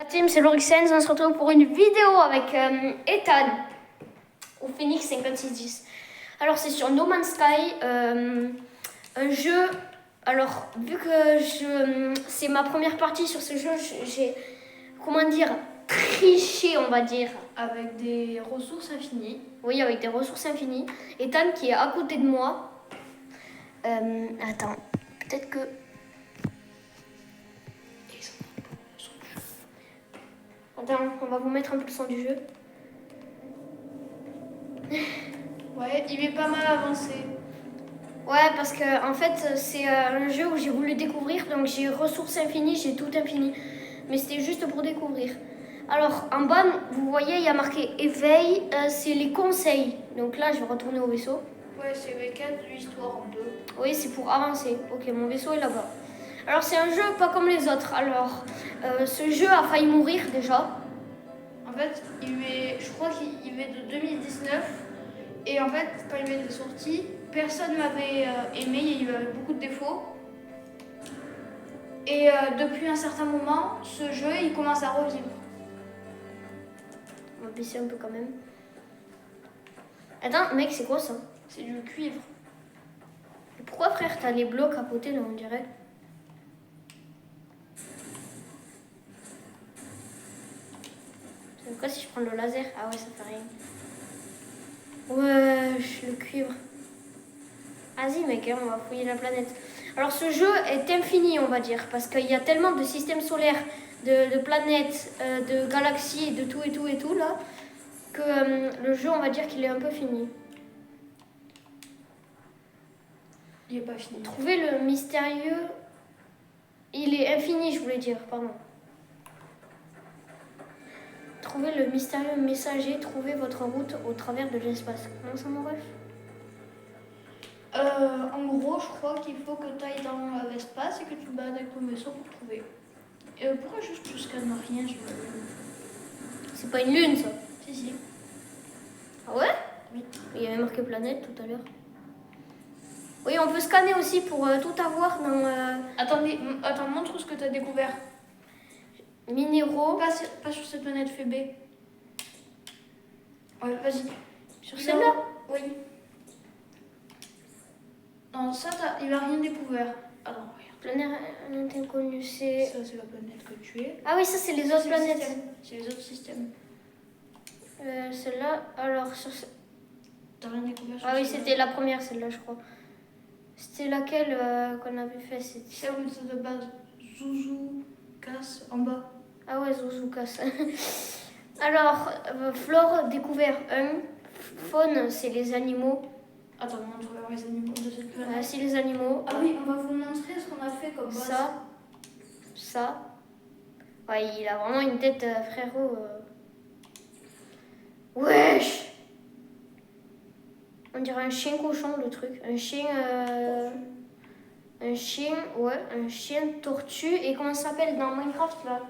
Team, c'est Lorixens, on se retrouve pour une vidéo avec Ethan au Phoenix 5610. Alors c'est sur No Man's Sky, un jeu. Alors vu que c'est ma première partie sur ce jeu, j'ai comment dire triché, on va dire. Avec des ressources infinies. Oui, avec des ressources infinies. Ethan qui est à côté de moi. Attends, peut-être que. Attends, on va vous mettre un peu le son du jeu. Ouais, il est pas mal avancé. Ouais, parce que en fait, c'est un jeu où j'ai voulu découvrir, donc j'ai ressources infinies, j'ai tout infini. Mais c'était juste pour découvrir. Alors, en bas, vous voyez, il y a marqué éveil, c'est les conseils. Donc là, je vais retourner au vaisseau. Ouais, c'est V4, l'histoire en deux. Oui, c'est pour avancer. Ok, mon vaisseau est là-bas. Alors, c'est un jeu pas comme les autres. Alors, ce jeu a failli mourir déjà. En fait, je crois qu'il est de 2019. Et en fait, quand il est sorti, personne m'avait aimé, il y avait beaucoup de défauts. Et depuis un certain moment, ce jeu, il commence à revivre. On va baisser un peu quand même. Attends, mec, c'est quoi ça? C'est du cuivre. Et pourquoi, frère, t'as les blocs à côté, là, on dirait? C'est quoi si je prends le laser? Ah ouais, ça fait rien. Wesh, le cuivre. Vas-y, mec, hein, on va fouiller la planète. Alors, ce jeu est infini, on va dire, parce qu'il y a tellement de systèmes solaires, de planètes, de galaxies, de tout et tout, là, que le jeu, on va dire qu'il est un peu fini. Il est pas fini. Trouver le mystérieux... Il est infini, je voulais dire, pardon. Trouvez le mystérieux messager, trouvez votre route au travers de l'espace. Comment ça, mon ref? En gros, je crois qu'il faut que tu ailles dans l'espace et que tu te balades avec ton vaisseau pour trouver. Pourquoi juste tu scannes rien? C'est pas une lune, ça? Si. Ah ouais? Oui. Il y avait marqué planète tout à l'heure. Oui, on peut scanner aussi pour tout avoir dans... Attends, montre ce que tu as découvert. Minéraux. Pas sur cette planète Phébé. Ouais, vas-y. Sur celle-là? Oui. Non, ça, il a rien découvert. Alors, regarde. Planète inconnue, c'est... Ça, c'est la planète que tu es. Ah oui, ça, c'est les autres planètes. C'est les autres systèmes. Celle-là, alors... Sur... T'as rien découvert sur Ah oui, celle-là? c'était la première, celle-là, je crois. C'était laquelle qu'on avait fait? C'est où c'est de base? Zouzou, casse, en bas. Ah ouais, Zouzoukas. Alors, flore, découvert 1. Faune, c'est les animaux. Attends, montre les animaux de cette planète. C'est les animaux. Ah oui, on va vous montrer ce qu'on a fait comme base. Ça. Ouais, il a vraiment une tête, frérot. Wesh! On dirait un chien cochon, le truc. Un chien... Un chien tortue. Et comment ça s'appelle dans Minecraft, là?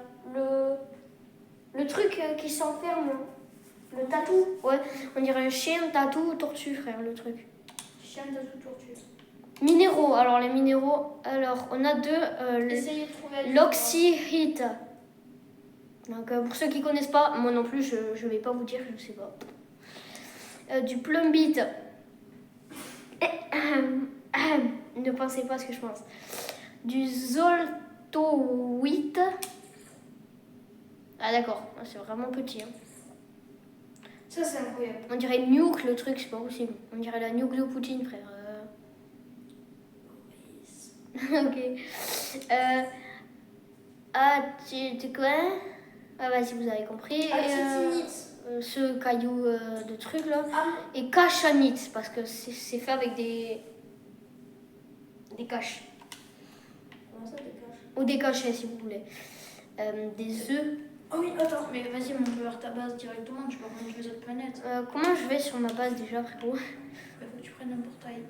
Le truc qui s'enferme. Le tatou. Ouais, on dirait un chien, tatou, tortue, frère, le truc. Chien, tatou, tortue. Minéraux. Alors, les minéraux... Alors, on a deux... Essayez de trouver... l'oxyhite. Donc, pour ceux qui connaissent pas, moi non plus, je vais pas vous dire, je sais pas. Du plumbite. Ne pensez pas à ce que je pense. Du zoltoite. Ah d'accord, c'est vraiment petit. Hein. Ça, c'est incroyable. On dirait nuke le truc, c'est pas possible. On dirait la nuke de Poutine, frère. Ok. Tu quoi? Ah vas-y, vous avez compris. Ce caillou de truc là. Et cachanite, parce que c'est fait avec des caches. Comment ça, des caches? Ou des cachets si vous voulez. Des œufs. Oh oui, attends, mais vas-y, on peut vers ta base directement, tu peux rejoindre les autres planètes. Comment je vais sur ma base déjà, frérot? Il faut que tu prennes un portail.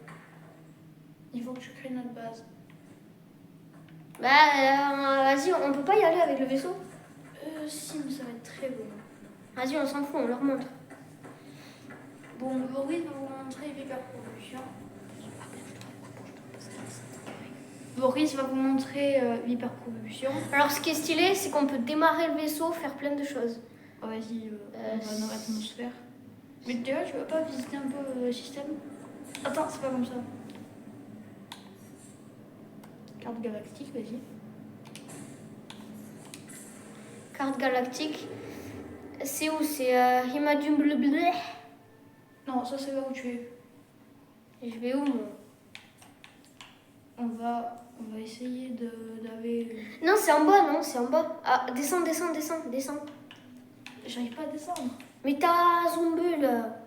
Il faut que tu crées notre base. Bah, vas-y, on peut pas y aller avec le vaisseau? Si, mais ça va être très bon. Vas-y, on s'en fout, on leur montre. Bon, aujourd'hui, on va vous montrer Hyper Production. Boris va vous montrer l'hyperpropulsion. Alors, ce qui est stylé, c'est qu'on peut démarrer le vaisseau, faire plein de choses. Oh, vas-y, on va dans l'atmosphère. Mais déjà, tu vas pas visiter un peu le système? Attends, c'est pas comme ça. Carte galactique, vas-y. Carte galactique. C'est où? C'est Himadum Bleu. Non, ça c'est là où tu es. Et je vais où, moi? On va essayer d'aller... Non, c'est en bas, non, c'est en bas. Ah, descends. J'arrive pas à descendre. Mais t'as zombie, là.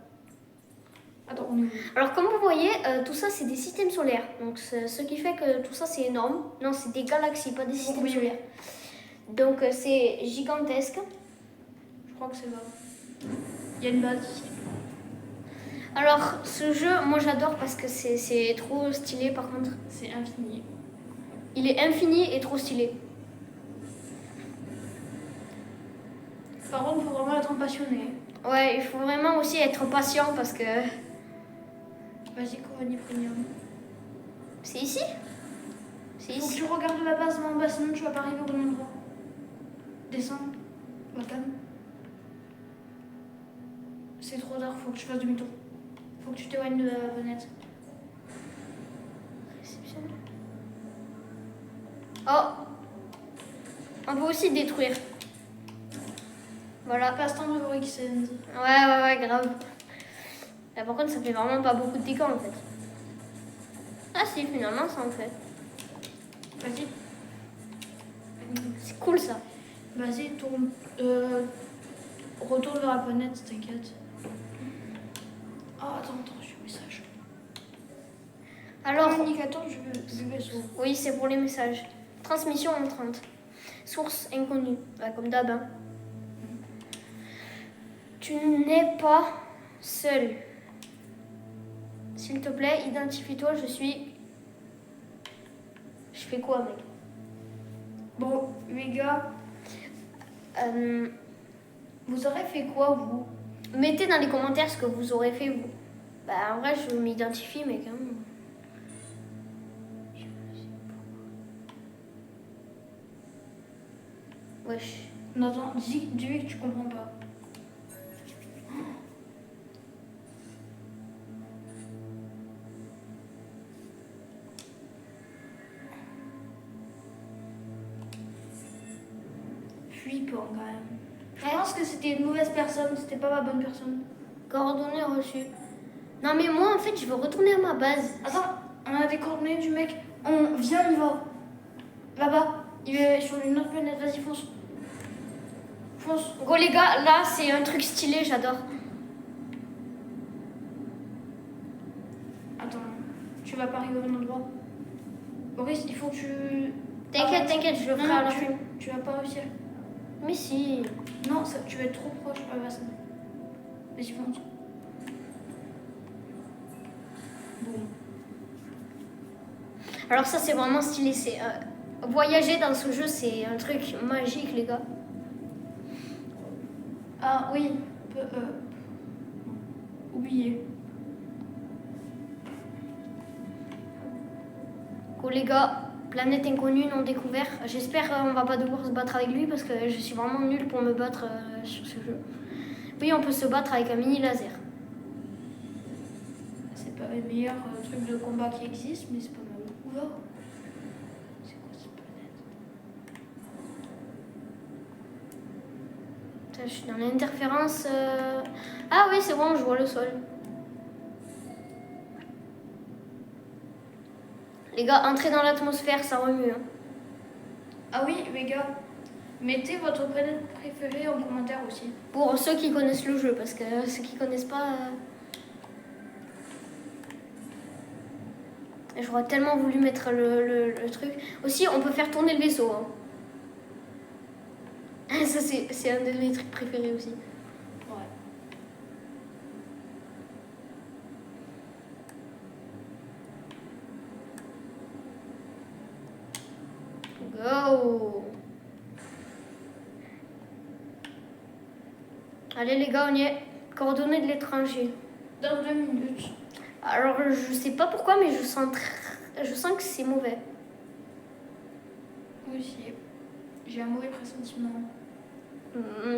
Attends, on est où? Alors, comme vous voyez, tout ça, c'est des systèmes solaires. Donc, ce qui fait que tout ça, c'est énorme. Non, c'est des galaxies, pas des systèmes Oui. solaires. Donc, c'est gigantesque. Je crois que c'est là. Il y a une base ici. Alors, ce jeu, moi, j'adore parce que c'est trop stylé, par contre. C'est infini. Il est infini et trop stylé. Par contre, il faut vraiment être passionné. Ouais, il faut vraiment aussi être patient parce que... Vas-y, Corony Premium. C'est ici? C'est Faut que ici. tu regardes la base en bas, sinon tu vas pas arriver au bon endroit. Descends. La cam. C'est trop tard, faut que tu fasses demi-tour. Faut que tu t'éloignes de la fenêtre. Réception. Oh! On peut aussi détruire. Voilà. Passe-temps de Extend. Ouais, grave. Là, par contre, ça fait vraiment pas beaucoup de dégâts en fait. Ah si, finalement, ça en fait. Vas-y. C'est cool ça. Vas-y, tourne. Retourne vers la fenêtre, t'inquiète. Oh, attends, j'ai un message. Alors, Communicateur du vaisseau. oui, c'est pour les messages. Transmission en 30. Source inconnue. Ouais, comme d'hab. Hein. Tu n'es pas seul. S'il te plaît, identifie-toi, je suis... Je fais quoi, mec? Bon, les gars, vous aurez fait quoi, vous? Mettez dans les commentaires ce que vous aurez fait, vous. Bah, en vrai, je m'identifie, mec. Hein. Wesh. Non, attends, dis-lui que tu comprends pas. Flippant quand même. Je pense que c'était une mauvaise personne, c'était pas ma bonne personne. Coordonnées reçues. Non, mais moi, en fait, je veux retourner à ma base. Attends, on a des coordonnées du mec. On vient, on y va. Là-bas, il est sur une autre planète, vas-y, fonce. Fonce. Go, les gars, là, c'est un truc stylé, j'adore. Attends, tu vas pas arriver au bon endroit. Boris, il faut que tu... T'inquiète, je le ferai à la fin. Tu vas pas réussir. Mais si. Non, ça, tu vas être trop proche. Ah, vas-y. Vas-y, fonce. Bon. Alors ça, c'est vraiment stylé. C'est voyager dans ce jeu, c'est un truc magique, les gars. Ah oui, oublié. Go, les gars. Planète inconnue, non découvert. J'espère on va pas devoir se battre avec lui parce que je suis vraiment nulle pour me battre sur ce jeu. Oui, on peut se battre avec un mini laser. C'est pas le meilleur truc de combat qui existe, mais c'est pas mal. Oula. C'est quoi cette planète? Putain, je suis dans l'interférence. Ah oui, c'est bon, je vois le sol. Les gars, entrez dans l'atmosphère, ça remue. Hein. Ah oui, les gars, mettez votre planète préférée en commentaire aussi. Pour ceux qui connaissent le jeu, parce que ceux qui connaissent pas... J'aurais tellement voulu mettre le truc. Aussi, on peut faire tourner le vaisseau. Hein. Ça, c'est un de mes trucs préférés aussi. Ouais. Go! Allez les gars, on y est. Coordonnées de l'étranger. Dans 2 minutes. Alors, je sais pas pourquoi, mais je sens que c'est mauvais. aussi. J'ai un mauvais pressentiment.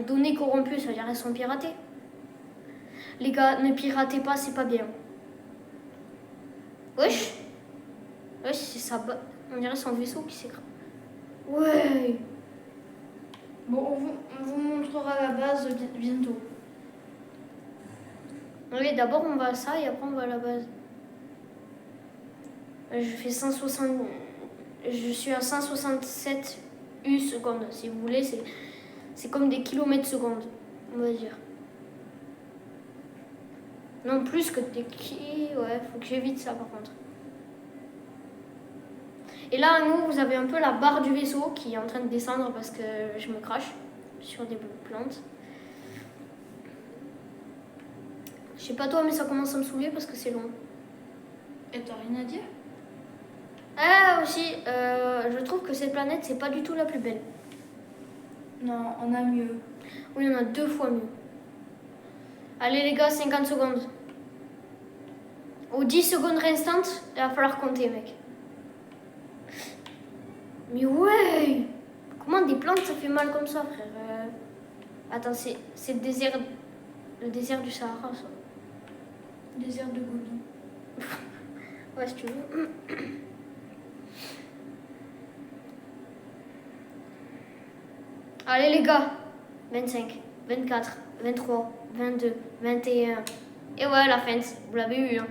Données corrompues, ça veut dire elles sont piratées. Les gars, ne piratez pas, c'est pas bien. Wesh. Wesh, c'est ça. On dirait son vaisseau qui s'écrase. Ouais. Bon, on vous montrera la base bientôt. Oui, d'abord on va à ça et après on va à la base. Je fais 160. Je suis à 167 U secondes. Si vous voulez, c'est comme des kilomètres secondes, on va dire. Non plus que des ouais, faut que j'évite ça par contre. Et là, à nous, vous avez un peu la barre du vaisseau qui est en train de descendre parce que je me crache sur des plantes. Je sais pas toi, mais ça commence à me saouler parce que c'est long. Et t'as rien à dire? Ah aussi, je trouve que cette planète, c'est pas du tout la plus belle. Non, on a mieux. Oui, on a 2 fois mieux. Allez les gars, 50 secondes. Aux 10 secondes restantes, il va falloir compter, mec. Mais ouais! Comment des plantes, ça fait mal comme ça, frère? Attends, c'est le désert du Sahara, ça. Désert de Gobi. Ouais, si tu veux. Allez les gars, 25, 24, 23, 22, 21. Et ouais, la fin, vous l'avez eu. Hein.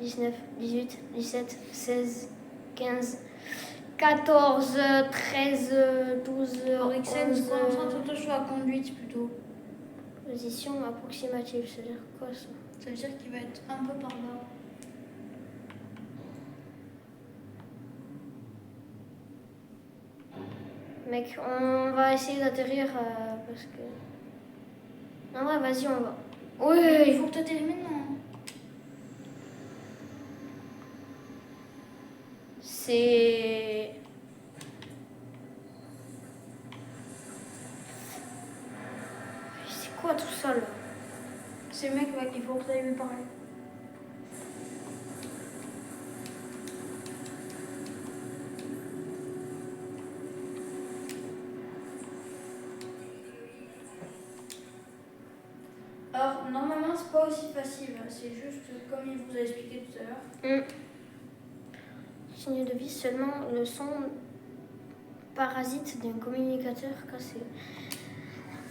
19, 18, 17, 16, 15, 14, 13, 12, Orixen, 11. concentre-toi sur la conduite plutôt. Position approximative, c'est-à-dire quoi ça? Ça veut dire qu'il va être un peu par là. Mec, on va essayer d'atterrir parce que... Non, ouais, vas-y, on va. Oui, Il faut que tu atterris maintenant. C'est... C'est quoi tout ça, là? C'est le mec, ouais, il faut que tu ailles lui parler. Alors, normalement, c'est pas aussi facile. C'est juste comme il vous a expliqué tout à l'heure. Signe de vie, seulement le son parasite d'un communicateur cassé.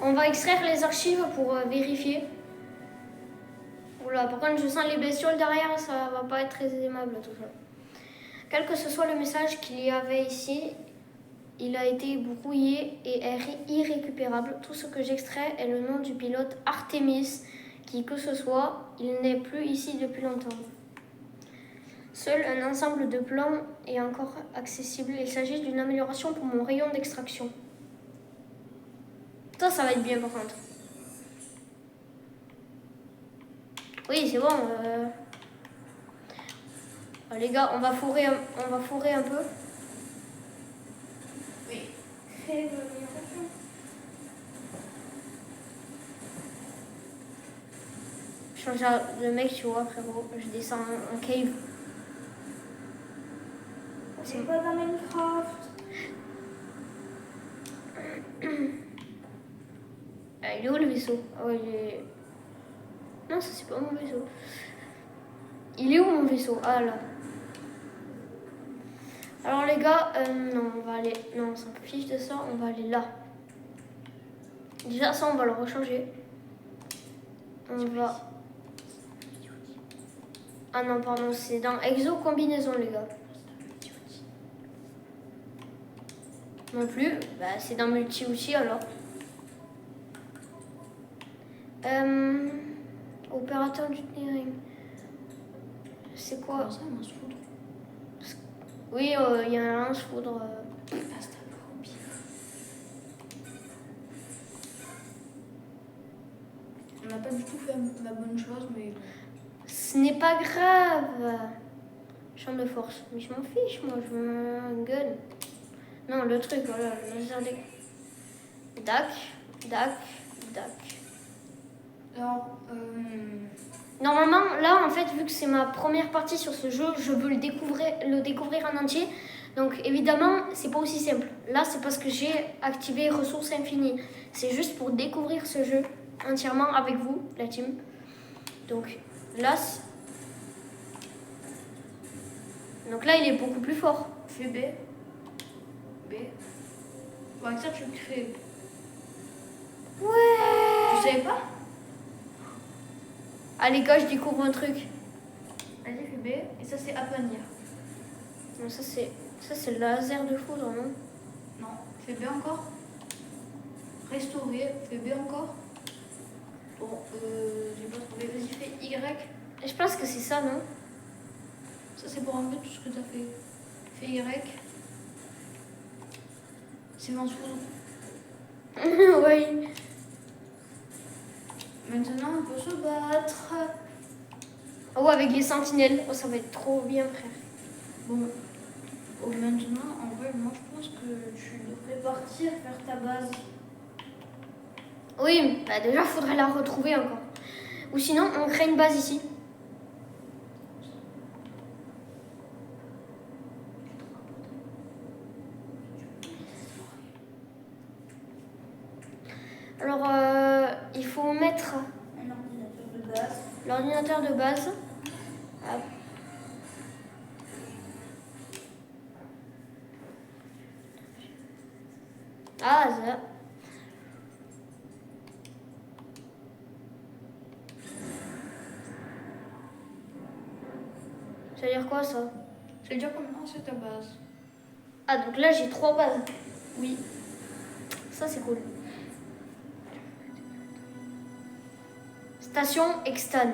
On va extraire les archives pour vérifier. Oula, par contre, je sens les bestioles derrière, ça va pas être très aimable tout ça. Quel que ce soit le message qu'il y avait ici, il a été brouillé et est irrécupérable. Tout ce que j'extrais est le nom du pilote Artemis, qui que ce soit, il n'est plus ici depuis longtemps. Seul un ensemble de plans est encore accessible. Il s'agit d'une amélioration pour mon rayon d'extraction. Ça va être bien par contre. Oui, c'est bon. Ah, les gars, on va fourrer un peu. Oui. Je change de mec, tu vois, frérot. Je descends en cave. C'est pas dans Minecraft. Ah, il est où le vaisseau? Ah ouais, il est... Non, ça c'est pas mon vaisseau. Il est où mon vaisseau? Ah là. Alors les gars, non, on va aller... Non, on s'en fiche de ça, on va aller là. Déjà ça, on va le rechanger. On va... Ah non, pardon, c'est dans Exo Combinaison, les gars. Non plus, bah c'est dans Multi-outils alors. Opérateur du tuning. C'est quoi? Comment ça, un lance-foudre? Oui, il y a un lance-foudre. On n'a pas du tout fait la bonne chose, mais... Ce n'est pas grave. Champ de force. Mais je m'en fiche, moi, je veux un gun. Non, le truc, voilà, le laser des... Dac, dac, dac. Alors, Normalement, là, en fait, vu que c'est ma première partie sur ce jeu, je veux le découvrir en entier. Donc évidemment, c'est pas aussi simple. Là, c'est parce que j'ai activé ressources infinies. C'est juste pour découvrir ce jeu entièrement avec vous, la team. Donc là, il est beaucoup plus fort. Fais B. B. Bon, avec ça, tu crées. Ouais. Tu savais pas? Ah les gars, je découvre un truc. Vas-y, fais B. Et ça, c'est aplanir. Non, ça c'est le laser de foudre, non? Non. Fais B encore. Restaurer. Fais B encore. Bon, j'ai pas trouvé. Vas-y, fais Y. Je pense que c'est ça, non? Ça, c'est pour enlever tout ce que t'as fait. Fais Y. C'est en foudre. Oui. Maintenant, on peut se battre. Oh, avec les sentinelles. Oh, ça va être trop bien, frère. Bon. Oh, maintenant, en vrai, moi, je pense que tu devrais partir faire ta base. Oui, bah déjà, faudrait la retrouver encore. Ou sinon, on crée une base ici. Alors, il faut mettre Un ordinateur de base. l'ordinateur de base. Hop. Ah, ça. Ça veut dire quoi, ça? Ça veut dire comment c'est ta base? Ah, donc là, j'ai 3 bases. Oui. Ça, c'est cool. Station externe.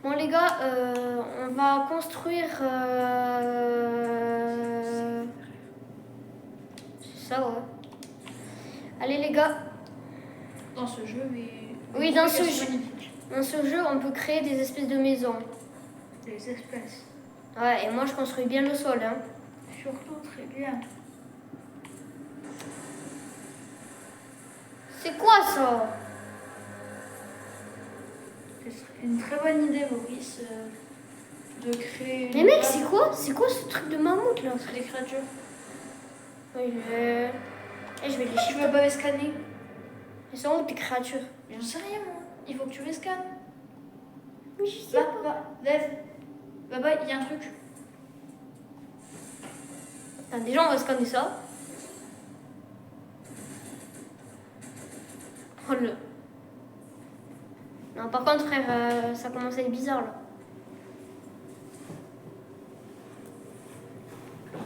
Bon, les gars, on va construire... C'est ça, ouais. Allez, les gars. Dans ce jeu, mais. Oui, dans ce c'est jeu. magnifique. Dans ce jeu, on peut créer des espèces de maisons. Des espèces. Ouais, et moi, je construis bien le sol, hein. Surtout très bien. C'est quoi, ça? Ce serait une très bonne idée, Maurice, de créer. Mais mec, c'est quoi? C'est quoi ce truc de mammouth, là? C'est des créatures. Oui, Et je vais les Tu chiffrer. vas pas les scanner? Elles sont où, tes créatures? J'en sais rien, moi. Il faut que tu les scannes. Oui, je sais Va, pas. va, lève. Là-bas, il y a un truc. Attends, déjà, on va scanner ça. Oh, le... Non, par contre, frère, ça commence à être bizarre, là. Non,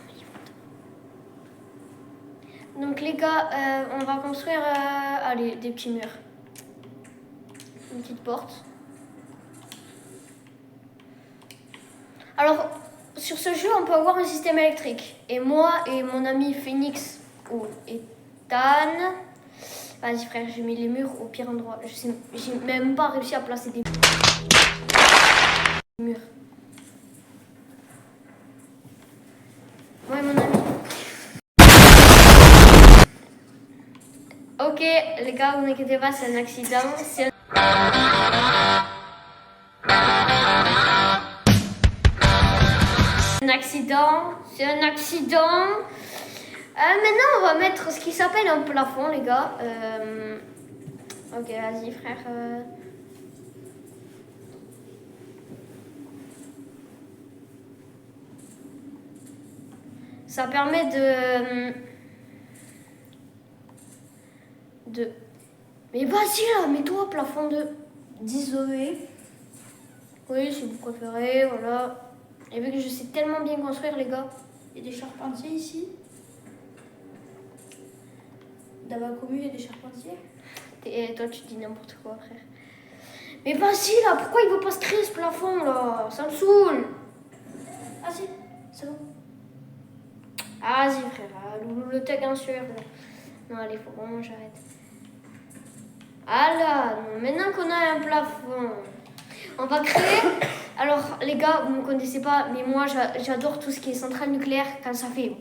mais ils vont... Donc, les gars, on va construire allez, des petits murs. Une petite porte. Alors, sur ce jeu, on peut avoir un système électrique. Et moi et mon ami Phoenix ou Ethan... Vas-y frère, j'ai mis les murs au pire endroit. J'ai même pas réussi à placer des murs. Ouais, mon ami. Ok, les gars, vous inquiétez pas, c'est un accident. C'est un accident. C'est un accident. Maintenant, on va mettre ce qui s'appelle un plafond, les gars. Ok, vas-y, frère. Ça permet de... Mais vas-y là, mets-toi plafond de 10 OV. Oui, si vous préférez, voilà. Et vu que je sais tellement bien construire, les gars. Il y a des charpentiers ici. D'Abacomu, il y a des charpentiers. Et toi, tu dis n'importe quoi, frère. Mais vas-y là, pourquoi il veut pas se créer ce plafond là? Ça me saoule. Ah si, c'est bon. Ah, vas-y, frère. Loulou le tag sûr. Non, allez, faut vraiment que j'arrête. Ah là, non, maintenant qu'on a un plafond, on va créer. Alors, les gars, vous ne me connaissez pas, mais moi, j'adore tout ce qui est centrale nucléaire quand ça fait.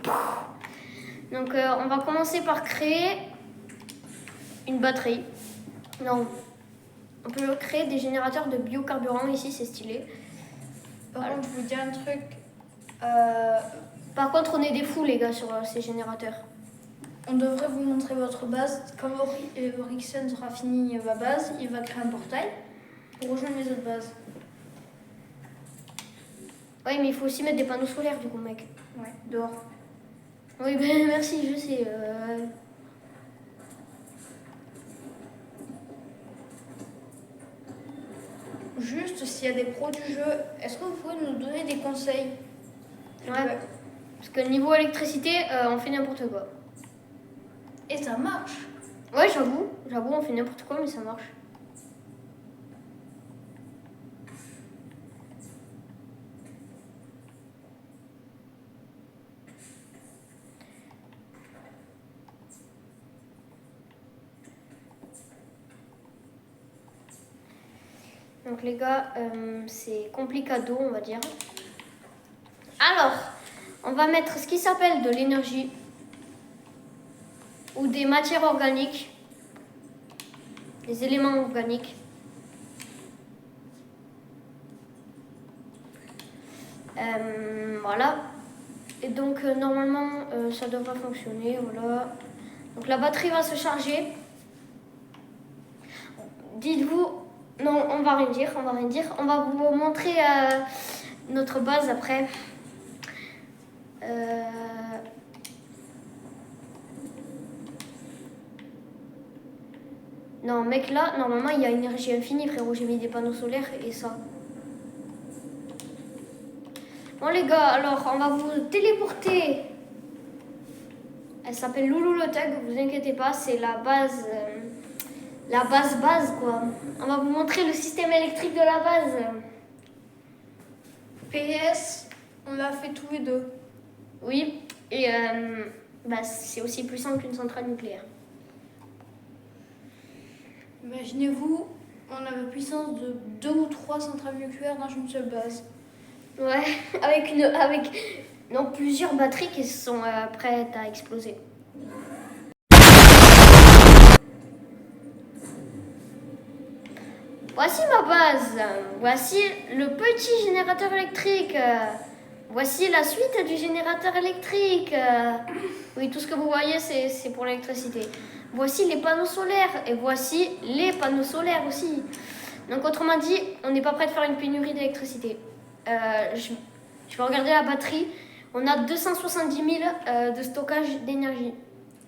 Donc, on va commencer par créer une batterie. Non, on peut créer des générateurs de biocarburant ici, c'est stylé. Par Alors. contre, je vous dis un truc. Par contre, on est des fous, les gars, sur ces générateurs. On devrait vous montrer votre base. Quand Rixon sera fini ma base, il va créer un portail pour rejoindre les autres bases. Oui, mais il faut aussi mettre des panneaux solaires, du coup, mec. Ouais, dehors. Oui, ben merci, je sais. Juste, s'il y a des pros du jeu, est-ce que vous pouvez nous donner des conseils? Ouais. Parce que niveau électricité, on fait n'importe quoi. Et ça marche. Ouais, j'avoue, on fait n'importe quoi, mais ça marche. Donc les gars, c'est complicado, on va dire. Alors, on va mettre ce qui s'appelle de l'énergie ou des matières organiques, des éléments organiques. Voilà. Et donc normalement ça devrait fonctionner. Voilà. Donc la batterie va se charger. Dites-vous, non, on va rien dire, on va rien dire. On va vous montrer notre base après. Non, mec, là, normalement, il y a énergie infinie, frérot. J'ai mis des panneaux solaires et ça. Bon, les gars, alors, on va vous téléporter. Elle s'appelle Loulou le Tug, vous inquiétez pas, c'est la base. La base, quoi. On va vous montrer le système électrique de la base. PS, on l'a fait tous les deux. Oui, et bah, c'est aussi puissant qu'une centrale nucléaire. Imaginez-vous, on a la puissance de 2 ou 3 centrales nucléaires dans une seule base. Ouais, avec plusieurs batteries qui sont prêtes à exploser. Voici ma base. Voici le petit générateur électrique. Voici la suite du générateur électrique. Oui, tout ce que vous voyez, c'est pour l'électricité. Voici les panneaux solaires et voici les panneaux solaires aussi. Donc autrement dit, on n'est pas prêt de faire une pénurie d'électricité. Je vais regarder la batterie. On a 270 000 de stockage d'énergie.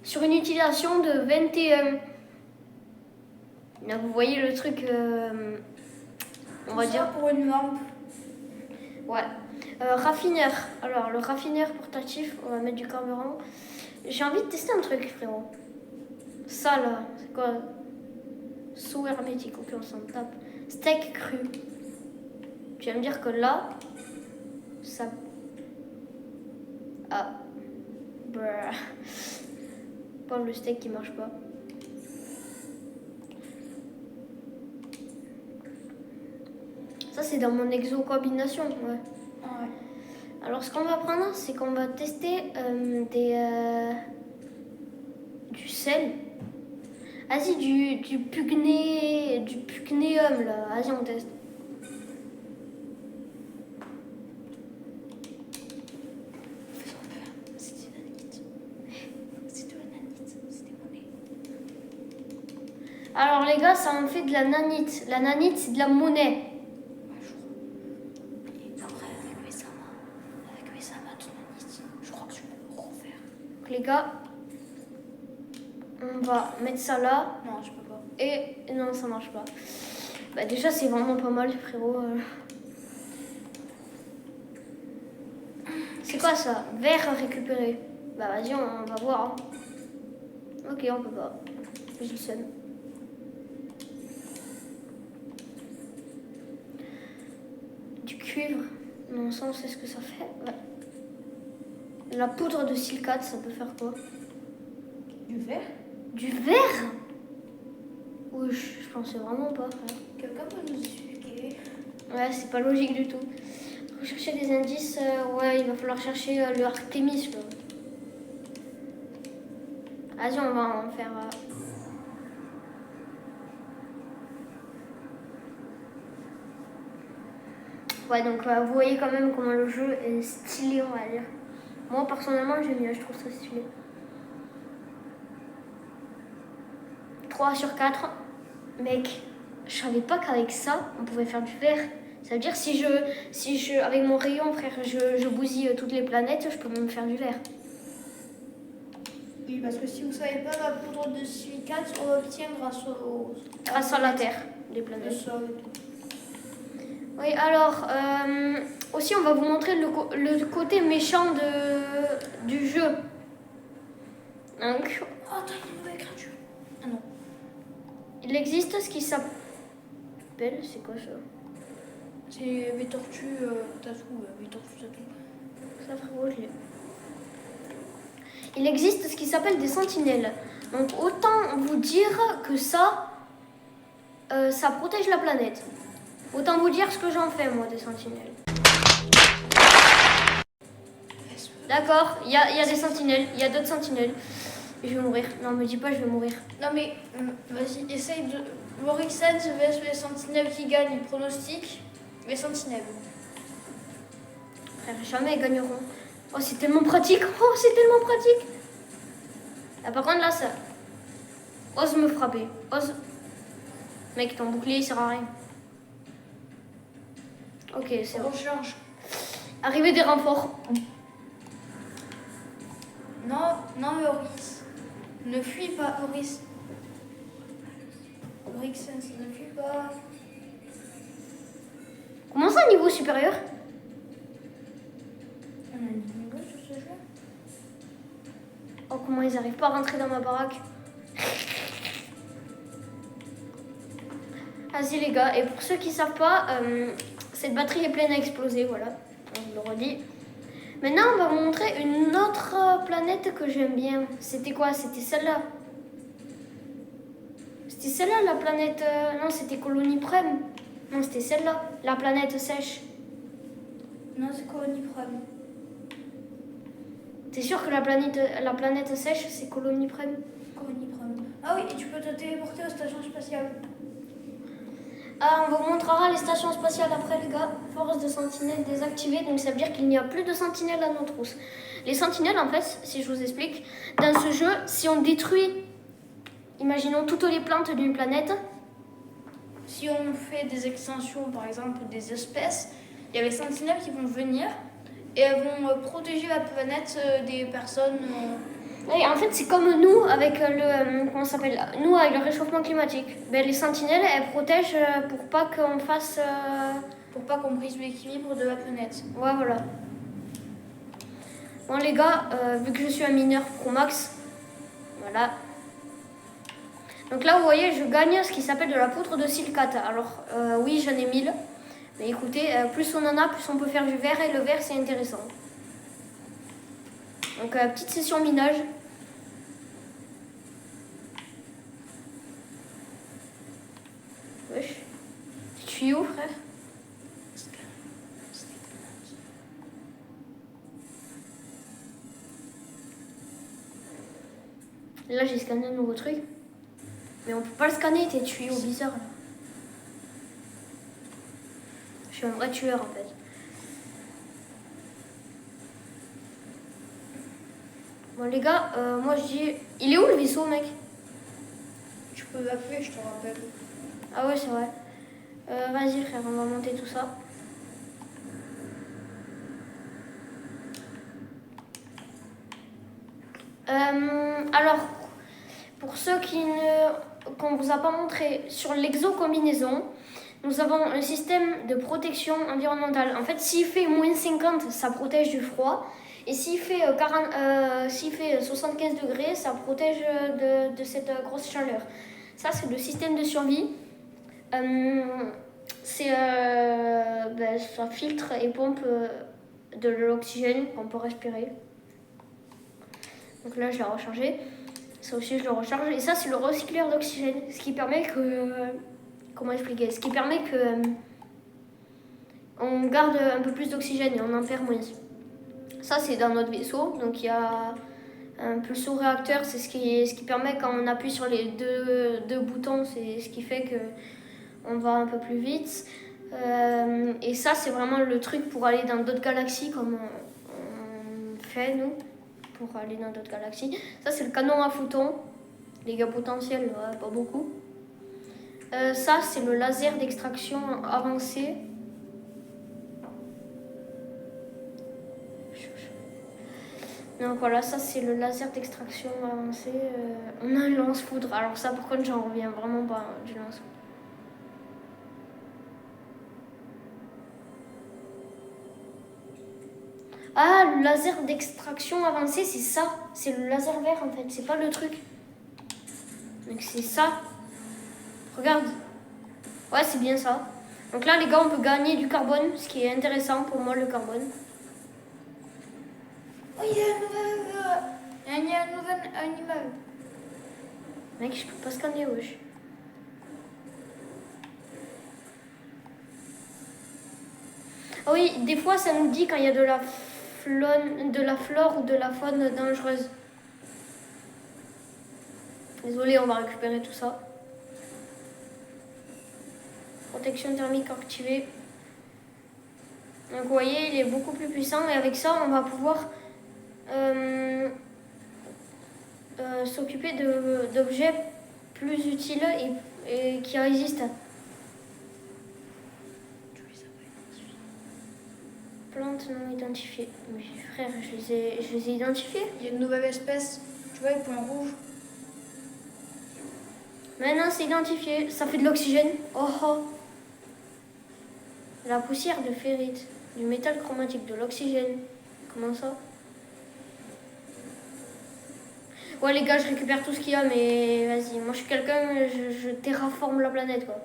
Sur une utilisation de 21. Là, vous voyez le truc, on va dire. Pour une lampe. Ouais. Raffineur. Alors, le raffineur portatif, on va mettre du carburant. J'ai envie de tester un truc, frérot. Ça, là, c'est quoi? Sous hermétique, ok, on s'en tape. Steak cru. Tu vas me dire que là, ça... Ah. Bruh. Pas le steak qui marche pas. Ça, c'est dans mon exo-combination, ouais. Ouais. Alors, ce qu'on va prendre, c'est qu'on va tester du sel. Vas-y, du pugnéum, là. Vas-y, on teste. C'est de la nanite. C'est de la nanite. C'est des monnaies. Alors, les gars, ça en fait de la nanite. La nanite, c'est de la monnaie. Les gars, on va mettre ça là. Non, je peux pas. Et non, ça marche pas. Bah déjà, c'est vraiment pas mal, frérot. C'est quoi ça? Verre récupéré. Bah vas-y, on va voir. Hein. Ok, on peut pas. J'ai le seum. Du cuivre. Non, ça, on sait ce que ça fait. Ouais. La poudre de silicate, ça peut faire quoi? Du verre? Du verre? Oui, je pensais vraiment pas, frère. Quelqu'un peut nous expliquer? Ouais, c'est pas logique du tout. Faut chercher des indices. Ouais, il va falloir chercher le Artemis. Vas-y, on va en faire. Ouais, donc vous voyez quand même comment le jeu est stylé, on va dire. Moi, personnellement, j'aime bien, je trouve ça stylé. 3/4. Mec, je savais pas qu'avec ça, on pouvait faire du verre. Ça veut dire si je avec mon rayon, frère, je bousille toutes les planètes, je peux même faire du verre. Oui, parce que si vous savez pas, la poudre de silicate, on l'obtient Grâce à la Terre, des le planètes. sol et tout. Oui, alors, aussi on va vous montrer le côté méchant du jeu. Donc, Oh, t'as une nouvelle créature. Ah non. il existe ce qui s'appelle... C'est quoi ça? C'est mes tortues tatou. Mes tortues tatou. Ça, frérot, je l'ai. Il existe ce qui s'appelle des sentinelles. Donc, autant vous dire que ça protège la planète. Autant vous dire ce que j'en fais, moi, des sentinelles. D'accord, il y a des sentinelles, il y a d'autres sentinelles. Je vais mourir. Non, me dis pas, je vais mourir. Non mais, vas-y, essaye de... Morixen vs les sentinelles qui gagnent, les pronostics, les sentinelles. Frère, jamais ils gagneront. Oh, c'est tellement pratique. Oh, c'est tellement pratique. Ah, par contre, là, ça... Ose me frapper. Ose... Mec, ton bouclier, il sert à rien. Ok, c'est bon. Rechange. Arrivée des renforts. Non, Oris. Ne fuis pas, Oris. Morixen, ne fuis pas. Comment ça, niveau supérieur? On a une bingo sur ce jeu. Oh, comment ils arrivent pas à rentrer dans ma baraque? Vas-y, les gars. Et pour ceux qui savent pas, cette batterie est pleine à exploser, voilà. Je le redis. Maintenant, on va vous montrer une autre planète que j'aime bien. C'était quoi? C'était celle-là. C'était celle-là, la planète... Non, c'était Colonie Prime. Non, c'était celle-là, la planète sèche. Non, c'est Colonie Prime. T'es sûr que la planète sèche, c'est Colonie Prime? Colonie Prime. Ah oui, et tu peux te téléporter aux stations spatiales. Ah, on vous montrera les stations spatiales après, les gars. Force de sentinelle désactivée, donc ça veut dire qu'il n'y a plus de sentinelles à nos trousses. Les sentinelles, en fait, si je vous explique, dans ce jeu, si on détruit, imaginons toutes les plantes d'une planète, Si on fait des extensions, par exemple, des espèces, il y a les sentinelles qui vont venir et elles vont protéger la planète des personnes. oui, en fait, c'est comme nous avec comment ça s'appelle? Nous avec le réchauffement climatique. Ben, les sentinelles, elles protègent pour pas qu'on fasse. Pour pas qu'on brise l'équilibre de la planète. Ouais, voilà. Bon, les gars, vu que je suis un mineur Pro Max, voilà. Donc là, vous voyez, je gagne ce qui s'appelle de la poudre de silicate. Alors, oui, j'en ai 1000. Mais écoutez, plus on en a, plus on peut faire du verre. Et le verre, c'est intéressant. Donc, petite session minage. Wesh. Tu suis où, frère? Là, j'ai scanné un nouveau truc. Mais on peut pas le scanner, t'es tuyau bizarre, là. Je suis un vrai tueur, en fait. Bon, les gars, moi, je dis... Il est où, le vaisseau, mec? Tu peux l'appeler, je te rappelle. Ah ouais, c'est vrai. Vas-y, frère, on va monter tout ça. Alors, pour ceux qu'on vous a pas montré, sur l'exocombinaison, nous avons un système de protection environnementale. En fait, s'il fait moins 50, ça protège du froid. Et s'il fait, 75 degrés, ça protège de cette grosse chaleur. Ça, c'est le système de survie. Ça filtre et pompe de l'oxygène qu'on peut respirer. Donc là, je l'ai rechargé. Ça aussi, je le recharge. Et ça, c'est le recycleur d'oxygène. Ce qui permet que... comment expliquer? Ce qui permet que... on garde un peu plus d'oxygène et on en perd moins. Ça, c'est dans notre vaisseau. Donc, il y a un pulso-réacteur. C'est ce qui permet, quand on appuie sur les deux boutons, c'est ce qui fait que on va un peu plus vite. Et ça, c'est vraiment le truc pour aller dans d'autres galaxies, comme on fait, nous, pour aller dans d'autres galaxies. Ça, c'est le canon à photons. Dégâts potentiels, ouais, pas beaucoup. Ça, c'est le laser d'extraction avancé. Donc voilà, ça, c'est le laser d'extraction avancé. On a un lance-foudre. Alors ça, par contre, j'en reviens vraiment pas du lance-foudre. Ah, le laser d'extraction avancé, c'est ça. C'est le laser vert, en fait. C'est pas le truc. Donc c'est ça. Regarde. Ouais, c'est bien ça. Donc là, les gars, on peut gagner du carbone, ce qui est intéressant pour moi, le carbone. Oh, il y a un nouvel animal. Mec, je peux pas scanner, wesh. Ah oui, des fois, ça nous dit quand il y a de la flore ou de la faune dangereuse. Désolé, on va récupérer tout ça. Protection thermique activée. Donc vous voyez, il est beaucoup plus puissant et avec ça, on va pouvoir s'occuper d'objets plus utiles et qui résistent. Plantes non identifiées. Mais frère, je les ai identifiées. Il y a une nouvelle espèce. Tu vois, les points rouges. Maintenant, c'est identifié. Ça fait de l'oxygène. Oh oh. La poussière de ferrite. Du métal chromatique. De l'oxygène. Comment ça? Ouais, les gars, je récupère tout ce qu'il y a, mais vas-y. Moi, je suis quelqu'un, je terraforme la planète, quoi.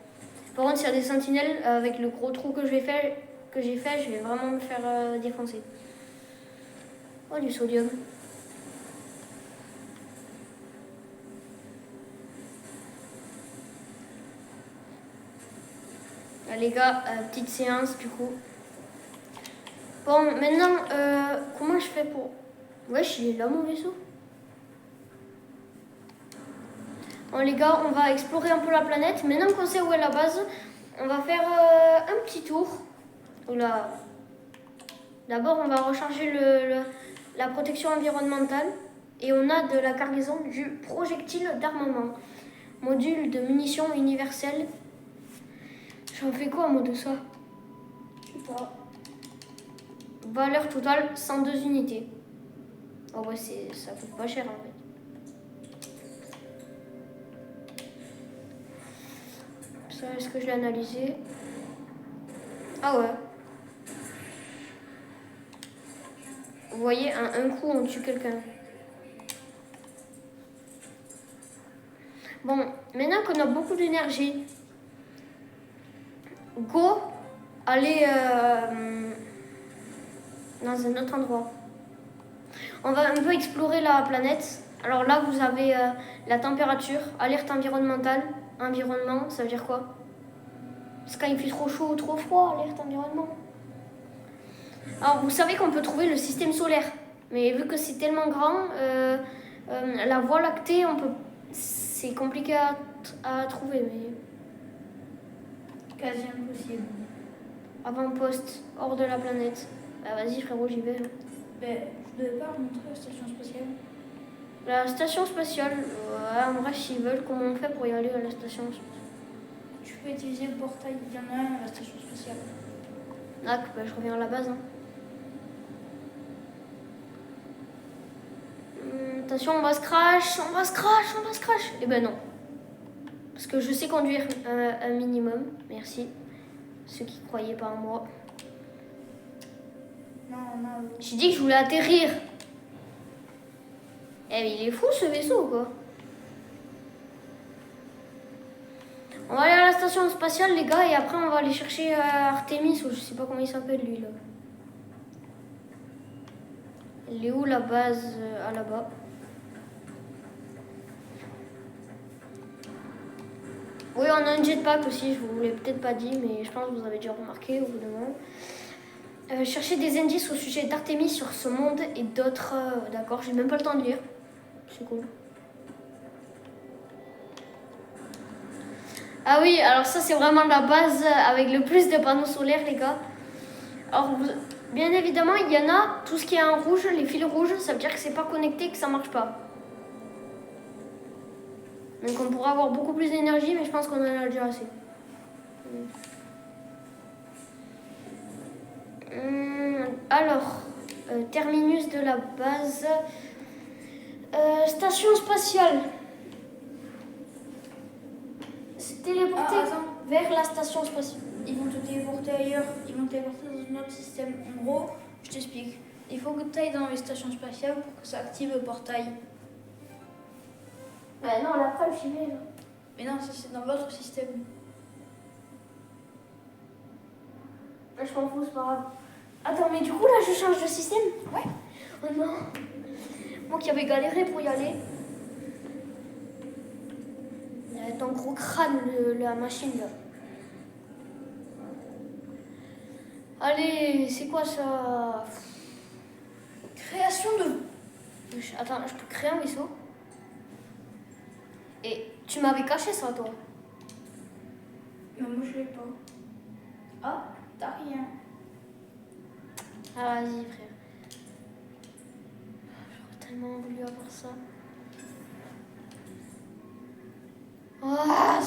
Par contre, s'il y a des sentinelles, avec le gros trou que j'ai fait, je vais vraiment me faire défoncer. Oh, du sodium. Là, les gars, petite séance, du coup. Bon, maintenant, comment je fais pour... Wesh, il est là, mon vaisseau. Bon, les gars, on va explorer un peu la planète. Maintenant qu'on sait où est la base, on va faire un petit tour. Oula. D'abord, on va recharger la protection environnementale. Et on a de la cargaison du projectile d'armement. Module de munitions universelles. J'en fais quoi, moi, de ça? Je sais pas. Valeur totale, 102 unités. Oh ouais, ça coûte pas cher, en fait. Ça, est-ce que je l'ai analysé? Ah ouais. Vous voyez, un coup, on tue quelqu'un. Bon, maintenant qu'on a beaucoup d'énergie, go, aller dans un autre endroit. On va un peu explorer la planète. Alors là, vous avez la température, alerte environnementale. Environnement, ça veut dire quoi? C'est quand il fait trop chaud ou trop froid, alerte environnement. Alors, vous savez qu'on peut trouver le système solaire. Mais vu que c'est tellement grand, la Voie lactée, c'est compliqué à trouver. Mais... Quasi impossible. Avant-poste, hors de la planète. Bah vas-y frérot, j'y vais. Ben, je devais pas remontrer la station spatiale. La station spatiale, ouais, en vrai s'ils veulent, comment on fait pour y aller à la station spatiale? Tu peux utiliser le portail, il y en a un à la station spatiale. D'accord, bah, je reviens à la base. Hein. Attention, on va se crash. Eh ben non. Parce que je sais conduire un minimum. Merci. Ceux qui croyaient pas en moi. Non. J'ai dit que je voulais atterrir. Eh mais il est fou ce vaisseau quoi. On va aller à la station spatiale les gars et après on va aller chercher Artemis ou je sais pas comment il s'appelle lui là. Elle est où la base là-bas? Oui, on a un jetpack aussi, je vous l'ai peut-être pas dit, mais je pense que vous avez déjà remarqué au bout d'un moment. Chercher des indices au sujet d'Artemis sur ce monde et d'autres... D'accord, j'ai même pas le temps de lire. C'est cool. Ah oui, alors ça c'est vraiment la base avec le plus de panneaux solaires, les gars. Alors, bien évidemment, il y en a, tout ce qui est en rouge, les fils rouges, ça veut dire que c'est pas connecté, que ça marche pas. Donc on pourra avoir beaucoup plus d'énergie, mais je pense qu'on en a déjà assez. Alors, terminus de la base. Station spatiale. Se téléporter vers la station spatiale. Ils vont te téléporter ailleurs, ils vont te téléporter dans un autre système. En gros, je t'explique. Il faut que tu ailles dans les stations spatiales pour que ça active le portail. Non, là, après, j'y vais, là. Mais non, ça c'est dans votre système. Je m'en fous, c'est pas grave. Attends, mais du coup, là, je change de système? Ouais. Oh non. Moi qui avais galéré pour y aller. Ton gros crâne, la machine, là. Allez, c'est quoi ça? Création de... Attends, je peux créer un vaisseau? Et tu m'avais caché ça, toi? Mais moi je l'ai pas. Ah, t'as rien. Ah, vas-y, frère. J'aurais tellement voulu avoir ça. Oh,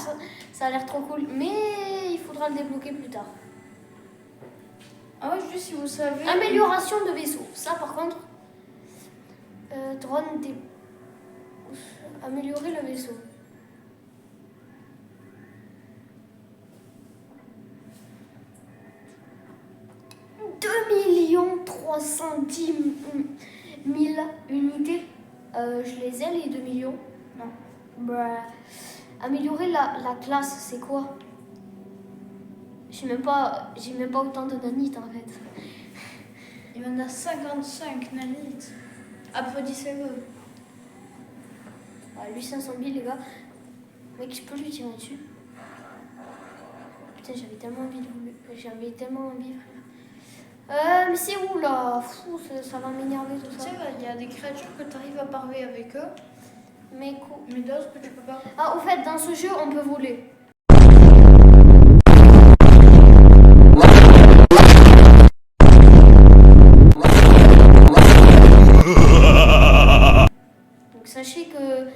ça a l'air trop cool. Mais il faudra le débloquer plus tard. Ah ouais, juste si vous savez... Amélioration de vaisseau. Ça, par contre... drone des... Améliorer le vaisseau. « 2 310 000 unités. Je les ai, les 2 millions. Non. Bah, améliorer la classe, c'est quoi? J'ai même pas autant de nanites, en fait. Il y en a 55 nanites. Applaudissez-le. Lui, 500 000, les gars. Mec, je peux lui tirer dessus. Putain, j'avais tellement envie, frère. Mais c'est où, là? Fou, ça va m'énerver, tout Tu ça. sais, il y a des créatures que tu arrives à parler avec eux, Mais d'autres que tu peux pas. Ah, au fait, dans ce jeu, on peut voler. Donc sachez que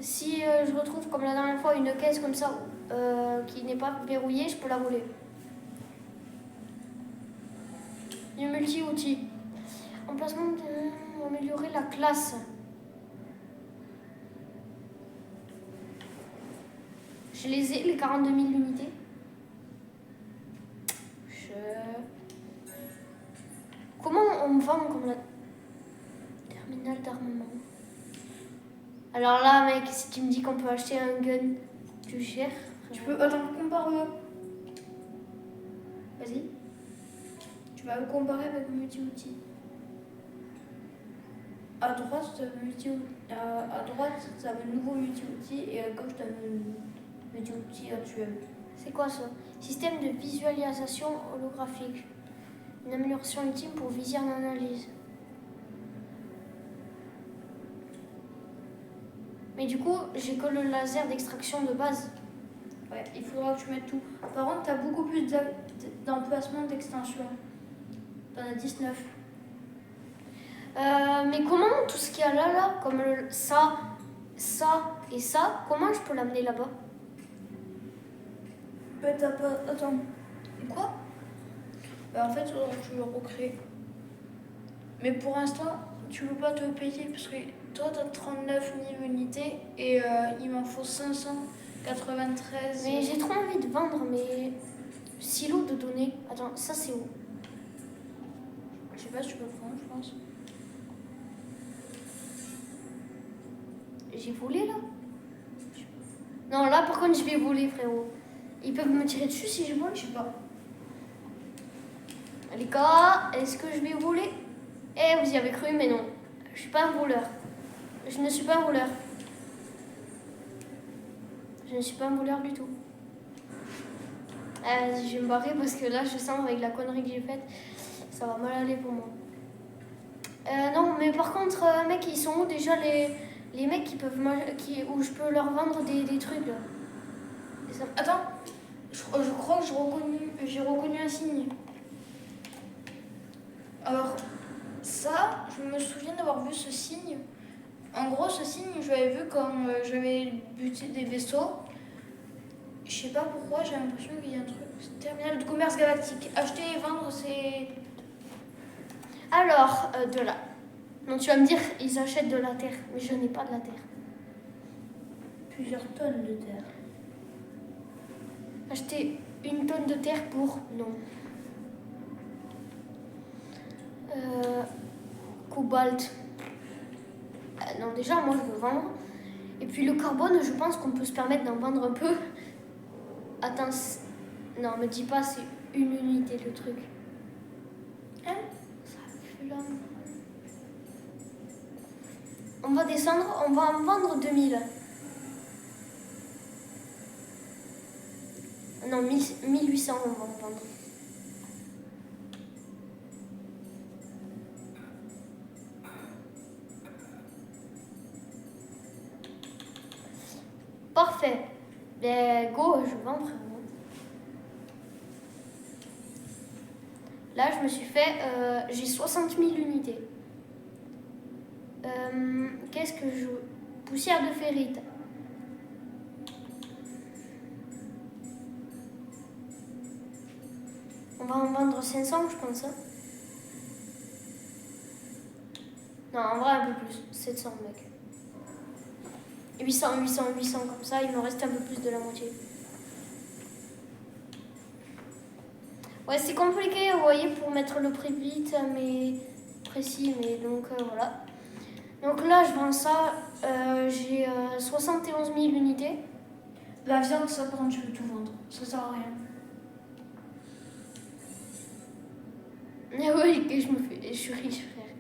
si je retrouve comme la dernière fois une caisse comme ça qui n'est pas verrouillée, je peux la voler. Du multi-outil. Emplacement de améliorer la classe. Je les ai, les 42 000 unités. Comment on vend comme la terminal d'armement? Alors là, mec, si tu me dis qu'on peut acheter un gun plus cher... Tu peux... Attends, compare-le. Vas-y. Tu vas le comparer avec le multi-outil. À droite, tu as le nouveau multi-outil et à gauche, tu as le multi-outil actuel. C'est quoi ça? Système de visualisation holographique. Une amélioration ultime pour vision d'analyse. Mais du coup, j'ai que le laser d'extraction de base. Ouais, il faudra que tu mettes tout. Par contre, tu as beaucoup plus d'emplacements d'extension. Tu en as 19. Mais comment tout ce qu'il y a là, comme ça et ça, comment je peux l'amener là-bas? Bah, t'as pas... Attends. Quoi? Bah, en fait, je le recrée. Mais pour l'instant, tu peux pas te le payer parce que toi, t'as 39 000 unités et il m'en faut 593. Mais j'ai trop envie de vendre mes silos de données. Attends, ça c'est où? Je sais pas si tu peux le prendre, je pense. J'ai volé là? Non, là par contre, je vais voler, frérot. Ils peuvent me tirer dessus si je vole? Je sais pas. Les gars, est-ce que je vais voler? Eh, vous y avez cru, mais non. Je suis pas un voleur. Je ne suis pas un voleur. Je ne suis pas un voleur du tout. Vas-y, je vais me barrer parce que là, je sens avec la connerie que j'ai faite, ça va mal aller pour moi. Non, mais par contre, mec, ils sont où déjà les mecs qui peuvent où je peux leur vendre des trucs là? Attends, je crois que j'ai reconnu un signe. Alors, ça, je me souviens d'avoir vu ce signe. En gros, ce signe, je l'avais vu quand j'avais buté des vaisseaux. Je sais pas pourquoi, j'ai l'impression qu'il y a un truc. Terminal de commerce galactique. Acheter et vendre, c'est... Alors, de là. Donc tu vas me dire, ils achètent de la terre, mais je n'ai pas de la terre. Plusieurs tonnes de terre. Acheter 1 tonne de terre pour... Non. Cobalt. Non, déjà, moi, je veux vendre. Et puis le carbone, je pense qu'on peut se permettre d'en vendre un peu. Attends, non, me dis pas, c'est une unité le truc. Hein? Ça fait là. On va descendre, on va en vendre 2000. Non, 1800, on va en vendre. Parfait. Ben, go, je vends, frérot. Là, je me suis fait... j'ai 60 000 unités. Qu'est-ce que je... Poussière de ferrite. On va en vendre 500, je pense. Hein. Non, en vrai, un peu plus. 700, mec. 800, 800, 800, comme ça, il me reste un peu plus de la moitié. Ouais, c'est compliqué, vous voyez, pour mettre le prix vite, mais précis, mais donc voilà. Donc là, je vends ça, j'ai 71 000 unités. La viande, ça, par contre, tu peux tout vendre. Ça sert à rien. Ah oui, je suis riche, frère.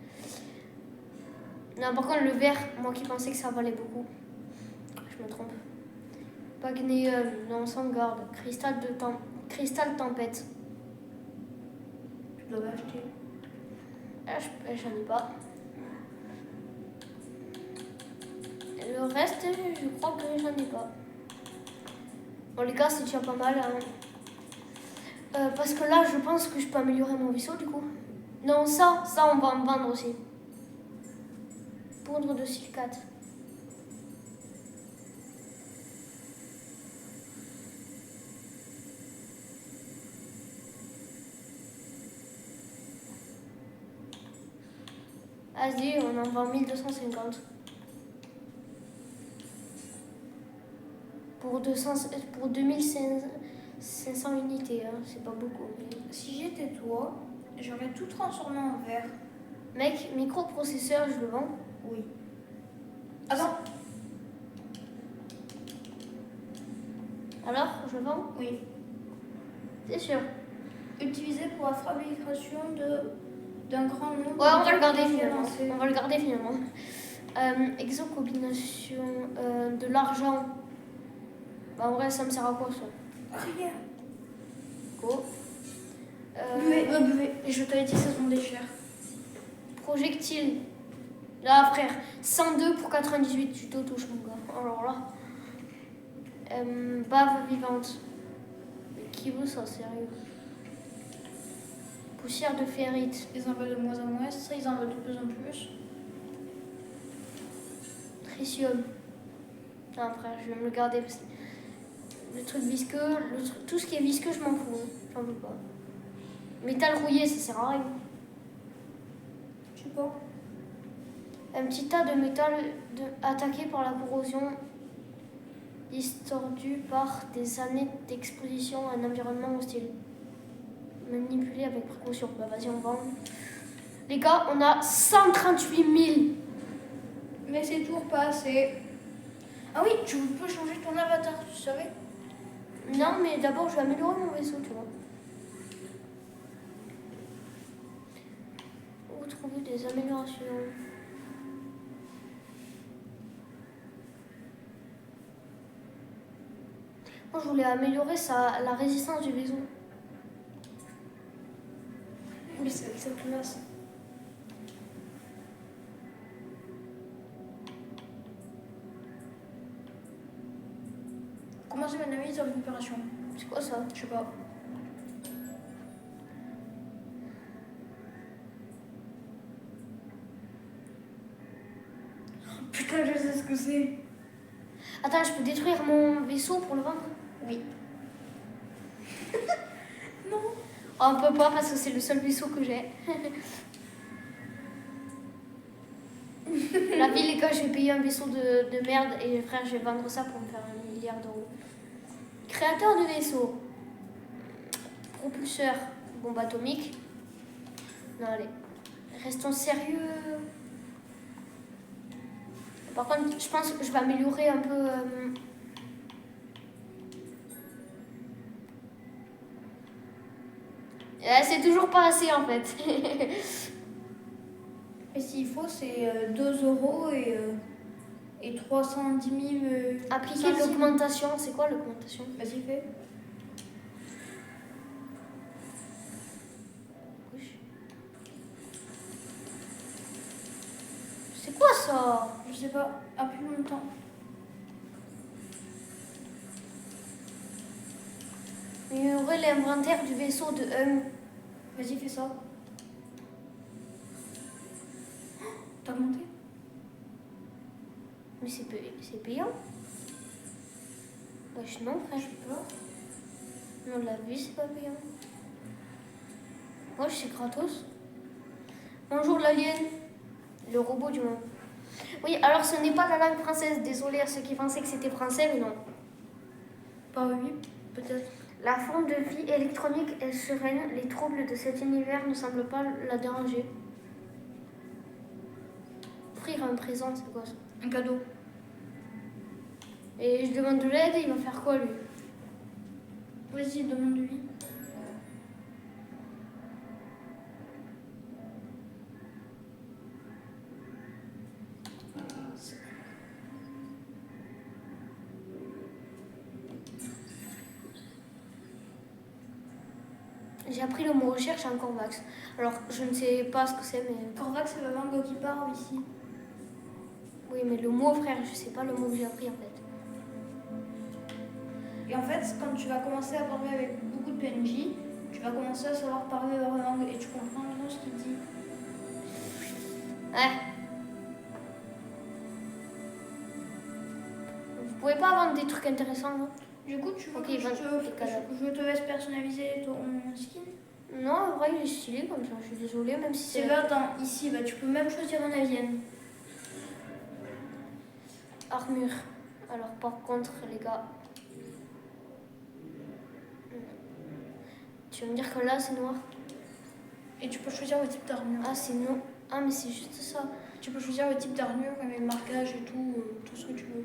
Non, par contre, le verre, moi qui pensais que ça valait beaucoup, je me trompe. Magnéum, non, sans garde. Cristal tempête. Tu dois l'acheter. Ah, j'en ai pas. Le reste, je crois que j'en ai pas. Bon, les gars, c'est déjà pas mal. Hein. Parce que là, je pense que je peux améliorer mon vaisseau, du coup. Non, ça, on va en vendre aussi. Poudre de silicate. Vas-y, on en vend 1250. Pour 2500 unités, hein, c'est pas beaucoup. Mais... Si j'étais toi, j'aurais tout transformé en verre. Mec, microprocesseur, je le vends. Oui. Attends. Alors, je vends? Oui. C'est sûr. Utilisé pour la fabrication d'un grand nombre. Ouais, on va le garder de finalement. avancées. On va le garder finalement. Exocombination, de l'argent. Bah, en vrai, ça me sert à quoi ça? Rien. Go. Buvez. Et je t'avais dit que ça se vendait cher. Projectile. Là, frère, 102 pour 98, tu t'auto-touches, mon gars. Alors là. Bave vivante. Mais qui veut ça, sérieux? Poussière de ferrite. Ils en veulent de moins en moins, ça, ils en veulent de plus en plus. Tritium. Non, frère, je vais me le garder. Parce que le truc visqueux, tout ce qui est visqueux, je m'en fous. Hein. J'en veux pas. Métal rouillé, ça sert à rien. Je sais pas. Un petit tas de métal attaqué par la corrosion, distordu par des années d'exposition à un environnement hostile. Manipulé avec précaution. Bah vas-y, on vend. Les gars, on a 138 000. Mais c'est toujours pas assez. Ah oui, tu peux changer ton avatar, tu savais? Non, mais d'abord, je vais améliorer mon vaisseau, tu vois. Où trouver des améliorations? Moi, je voulais améliorer la résistance du vaisseau. Oui, c'est avec cette classe. Commencer ma analyse de récupération. C'est quoi ça? Je sais pas. Putain, je sais ce que c'est. Attends, je peux détruire mon vaisseau pour le vendre? Oui. Non. Oh, on peut pas parce que c'est le seul vaisseau que j'ai. La vie, les gars, je vais payer un vaisseau de merde et frère, je vais vendre ça pour me faire 1 milliard d'euros. Créateur de vaisseau. Propulseur. Bombe atomique. Non, allez. Restons sérieux. Par contre, je pense que je vais améliorer un peu. C'est toujours pas assez en fait. Et s'il faut, c'est 2 € et 310 000. Appliquer centimes. l'augmentation. C'est quoi l'augmentation? Vas-y, fais. C'est quoi ça? Je sais pas. Appuie longtemps. Améliorer l'inventaire du vaisseau de Vas-y, fais ça. T'as monté? Mais c'est payant. Wesh, non, frère. Je sais pas. Non, la vie, c'est pas payant. Moi, c'est gratos. Bonjour l'alien, le robot du monde. Oui, alors ce n'est pas la langue française. Désolé à ceux qui pensaient que c'était français, mais non. Pas oui, peut-être. La forme de vie électronique est sereine. Les troubles de cet univers ne semblent pas la déranger. Offrir un présent, c'est quoi ça? Un cadeau. Et je demande de l'aide, il va faire quoi lui? Vas-y, demande-lui. J'ai appris le mot recherche en Corvax. Alors, je ne sais pas ce que c'est, mais... Corvax, c'est la langue qui parle ici. Oui, mais le mot, frère, je sais pas le mot que j'ai appris, en fait. Et en fait, quand tu vas commencer à parler avec beaucoup de PNJ, tu vas commencer à savoir parler leur langue et tu comprends ce qu'il dit. Ouais. Vous pouvez pas vendre des trucs intéressants, non? Du coup, tu veux Ok, que je te laisse personnaliser ton skin? Non, en vrai, il est stylé comme ça. Je suis désolée, même si C'est c'est... là, ici, bah, tu peux même choisir un avienne. Armure. Alors, par contre, les gars... Tu vas me dire que là, c'est noir? Et tu peux choisir le type d'armure. Ah, c'est non. Ah, mais c'est juste ça. Tu peux choisir le type d'armure, les marquages et tout ce que tu veux.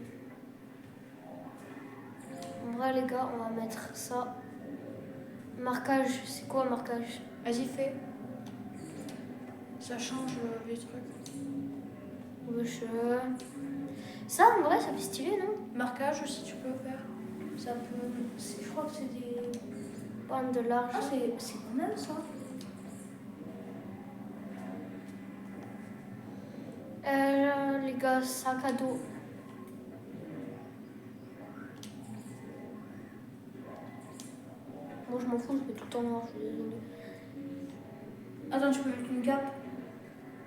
En vrai, les gars, on va mettre ça. Marquage. C'est quoi, marquage? Vas-y, fais. Ça change les trucs. Wesh. Ça, en vrai, ça fait stylé, non? Marquage aussi, tu peux faire. Ça peut... Je crois que c'est des... Bande de large. Ah, c'est pas mal, ça. Les gars, sac à dos. Moi, je m'en fous, je mets tout le temps noir, je suis désolée. Attends, tu peux mettre une cape?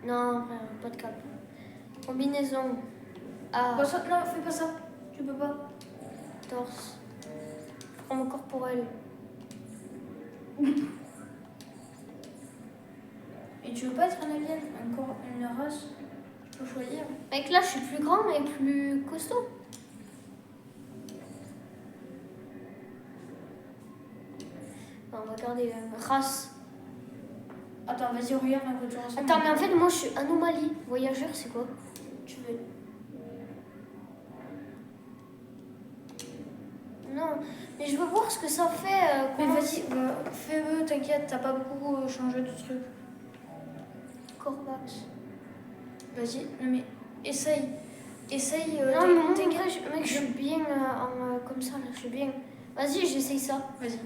Non, frère, pas de cap. Combinaison. Ah, Bah, ça, non, fais pas ça. Tu peux pas. torse. Forme corporelle. Et tu veux pas être un alien? Encore une race? Tu peux choisir. Mec, là, je suis plus grand, mais plus costaud. Non, on va garder race. Attends, vas-y, regarde ma voiture. Attends, mais en fait, moi, je suis anomalie. Voyageur, c'est quoi? Tu veux. Non, mais je veux voir ce que ça fait. Mais comment- vas-y, bah, fais-le, t'inquiète, t'as pas beaucoup changé de truc. Corvax. Vas-y, non mais essaye. Essaye. Non, mais moi, t'inquiète. mec, je suis bien comme ça, là. Je suis bien. Vas-y, j'essaye ça. Vas-y.